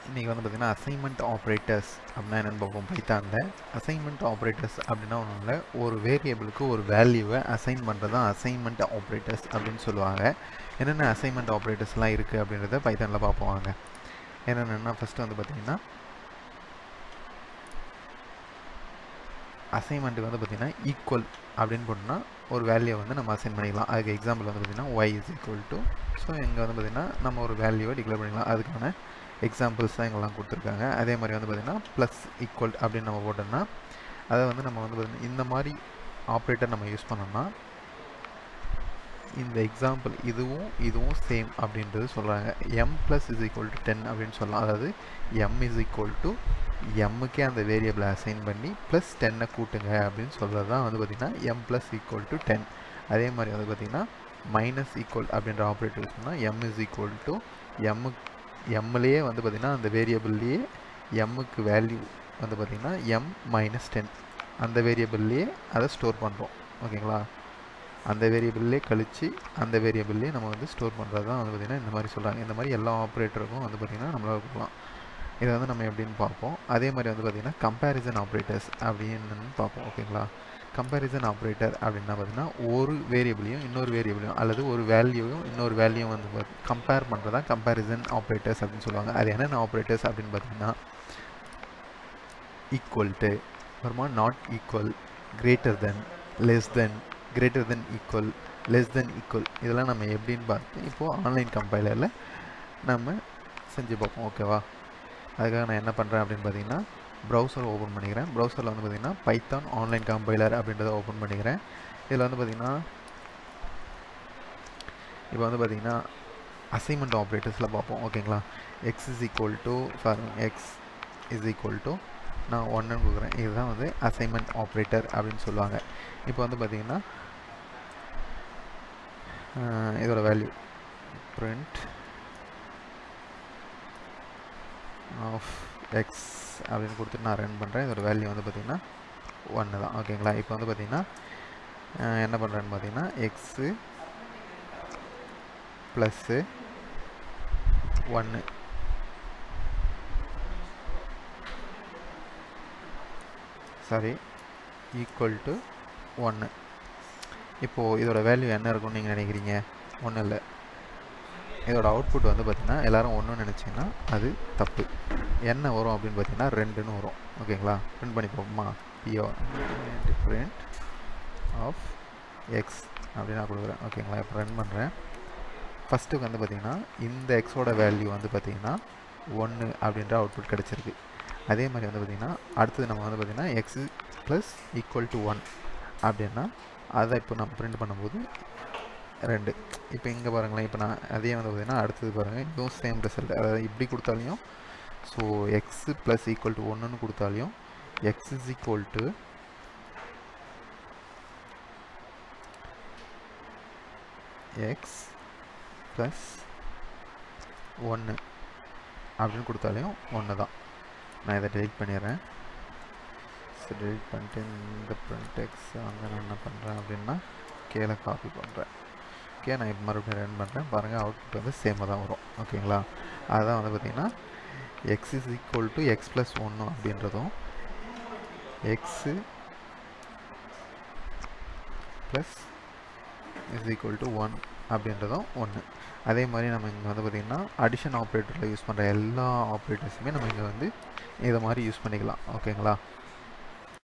இன்றைக்கி வந்து பார்த்திங்கன்னா அசைன்மெண்ட் ஆப்ரேட்டர்ஸ் அப்படின்னா என்னென்னு பார்ப்போம். பைத்தானில் அசைன்மெண்ட் ஆப்ரேட்டர்ஸ் அப்படின்னா ஒன்றும் இல்லை, ஒரு வேரியபிளுக்கு ஒரு வேல்யூவை அசைன் பண்ணுறது தான் அசைன்மெண்ட் ஆப்ரேட்டர்ஸ் அப்படின்னு சொல்லுவாங்க. என்னென்ன அசைன்மெண்ட் ஆப்ரேட்டர்ஸ்லாம் இருக்குது அப்படின்றத பைத்தானில் பார்ப்போம் வாங்க. என்னென்னா ஃபஸ்ட்டு வந்து பார்த்திங்கன்னா அசைன்மெண்ட்டுக்கு வந்து பார்த்திங்கன்னா ஈக்குவல் அப்படின்னு போட்டோம்னா ஒரு வேல்யூவை வந்து நம்ம அசைன் பண்ணிக்கலாம். அதுக்கு எக்ஸாம்பிள் வந்து பார்த்திங்கன்னா y is equal to, so இங்கே வந்து பார்த்திங்கன்னா நம்ம ஒரு வேல்யூவை டிக்ளேர் பண்ணிக்கலாம். அதுக்கான எக்ஸாம்பிள்ஸ் தான் எங்கெல்லாம் கொடுத்துருக்காங்க. அதே மாதிரி வந்து பார்த்திங்கன்னா ப்ளஸ் ஈக்குவல் அப்படின்னு நம்ம போட்டோம்னா அதை வந்து நம்ம வந்து பார்த்திங்கன்னா இந்த மாதிரி ஆப்ரேட்டர் நம்ம யூஸ் பண்ணோம்னா இந்த எக்ஸாம்பிள் இதுவும் சேம் அப்படின்றது சொல்கிறாங்க. M plus is equal to 10 அப்படின்னு சொல்லலாம். அதாவது எம் இஸ் ஈக்குவல் டு எம்முக்கே அந்த வேரியபிளை அசைன் பண்ணி ப்ளஸ் 10 கூட்டுங்க அப்படின்னு சொல்கிறது தான் வந்து பார்த்திங்கன்னா எம் ப்ளஸ் ஈக்குவல் டு 10. அதே மாதிரி வந்து பார்த்திங்கன்னா மைனஸ் ஈக்குவல் அப்படின்ற ஆப்ரேட்டர் யூஸ் பண்ணால் எம் இஸ் ஈக்குவல் டு எம்லேயே வந்து பார்த்திங்கன்னா அந்த வேரியபிள்லேயே எம்முக்கு வேல்யூ வந்து பார்த்திங்கன்னா எம் மைனஸ் 10 அந்த வேரியபிள்லேயே அதை ஸ்டோர் பண்ணுறோம். ஓகேங்களா? அந்த வேரியபிள்லேயே கழித்து அந்த வேரியபிள்லேயே நம்ம வந்து ஸ்டோர் பண்ணுறது தான் வந்து பார்த்திங்கன்னா இந்த மாதிரி சொல்கிறாங்க. இந்த மாதிரி எல்லா ஆப்ரேட்டருக்கும் வந்து பார்த்திங்கன்னா நம்மளால் கொடுக்கலாம். இதை வந்து நம்ம எப்படின்னு பார்ப்போம். அதே மாதிரி வந்து பார்த்திங்கன்னா கம்பேரிசன் ஆப்ரேட்டர்ஸ் அப்படின்னு பார்ப்போம். ஓகேங்களா? கம்பேரிசன் ஆப்ரேட்டர் அப்படின்னா பார்த்திங்கன்னா ஒரு வேரியபிளையும் இன்னொரு வேரியபிளையும் அல்லது ஒரு வேல்யூவும் இன்னொரு வேல்யூவும் வந்து கம்பேர் பண்ணுறது தான் கம்பேரிசன் ஆப்ரேட்டர்ஸ் அப்படின்னு சொல்லுவாங்க. அது என்னென்ன ஆப்ரேட்டர்ஸ் அப்படின்னு பார்த்திங்கன்னா ஈக்குவல் டு, அப்புறமா not equal, greater than, less than, greater then equal, less then equal, இதெல்லாம் நம்ம எப்படின்னு பார்த்து இப்போது ஆன்லைன் கம்பைலரில் நம்ம செஞ்சு பார்ப்போம். ஓகேவா? அதுக்காக நான் என்ன பண்ணுறேன் அப்படின்னு பார்த்தீங்கன்னா ப்ரௌசர் ஓப்பன் பண்ணிக்கிறேன். ப்ரௌசரில் வந்து பார்த்திங்கன்னா பைத்தான் ஆன்லைன் கம்பைலர் அப்படின்றத ஓப்பன் பண்ணிக்கிறேன். இதில் வந்து பார்த்திங்கன்னா இப்போ வந்து பார்த்திங்கன்னா அசைன்மெண்ட் ஆப்ரேட்டர்ஸில் பார்ப்போம். ஓகேங்களா? X is equal to for X is equal to நான் 1ன்னு கொடுக்குறேன். இதுதான் வந்து அசைன்மெண்ட் ஆப்ரேட்டர் அப்படின்னு சொல்லுவாங்க. இப்போ வந்து பார்த்திங்கன்னா இதோட வேல்யூ print ஆஃப் எக்ஸ் அப்படின்னு கொடுத்துட்டு நான் ரன் பண்ணுறேன். இதோட வேல்யூ வந்து பார்த்திங்கன்னா 1 தான். ஓகேங்களா? இப்போ வந்து பார்த்திங்கன்னா என்ன பண்ணுறேன்னு பார்த்தீங்கன்னா x plus 1 sorry equal to 1. இப்போது இதோட வேல்யூ என்ன இருக்கும்னு நீங்கள் நினைக்கிறீங்க? ஒன்றும் இல்லை. இதோட அவுட்புட் வந்து பார்த்திங்கன்னா எல்லோரும் ஒன்றுன்னு நினச்சிங்கன்னா அது தப்பு. என்ன வரும் அப்படின்னு பார்த்தீங்கன்னா 2ன்னு வரும். ஓகேங்களா? பிரிண்ட் பண்ணி போகுமா? print ஆஃப் எக்ஸ் அப்படின்னு நான் கொடுக்குறேன். ஓகேங்களா? இப்போ ரன் பண்ணுறேன். ஃபஸ்ட்டுக்கு வந்து பார்த்திங்கன்னா இந்த எக்ஸோட வேல்யூ வந்து பார்த்திங்கன்னா 1 அப்படின்ற அவுட்புட் கிடச்சிருக்கு. அதே மாதிரி வந்து பார்த்திங்கன்னா அடுத்தது நம்ம வந்து பார்த்திங்கன்னா எக்ஸு ப்ளஸ் ஈக்குவல் டு 1 அப்படின்னா அதை இப்போ நம்ம பிரிண்ட் பண்ணும்போது 2. இப்போ இங்கே பாருங்களேன். இப்போ நான் அதே வந்து பார்த்திங்கன்னா அடுத்தது பாருங்கள், இதுவும் சேம் ரிசல்ட். அதாவது இப்படி கொடுத்தாலையும் so x plus equal to 1ன்னு கொடுத்தாலையும் x is equal to x plus 1 அப்படின்னு கொடுத்தாலையும் 1 தான். நான் இதை டெலிட் பண்ணிடுறேன். ஸோ டெலிட் பண்ணிட்டு இந்த print x வந்து நான் என்ன பண்ணுறேன் அப்படின்னா கீழே காப்பி பண்ணுறேன். ஓகே, நான் இப்போ மறுபடியும் ரன் பண்ணுறேன். பாருங்கள் அவுட்புட் வந்து சேமாக தான் வரும். ஓகேங்களா? அதுதான் வந்து பார்த்திங்கன்னா X is equal to x plus 1 அப்படின்றதும் x plus is equal to 1 அப்படின்றதும் 1. அதே மாதிரி நம்ம இங்கே வந்து பார்த்திங்கன்னா அடிஷன் ஆப்ரேட்டரில் யூஸ் பண்ணுற எல்லா ஆப்ரேட்டர்ஸுமே நம்ம இங்கே வந்து இதை மாதிரி யூஸ் பண்ணிக்கலாம். ஓகேங்களா?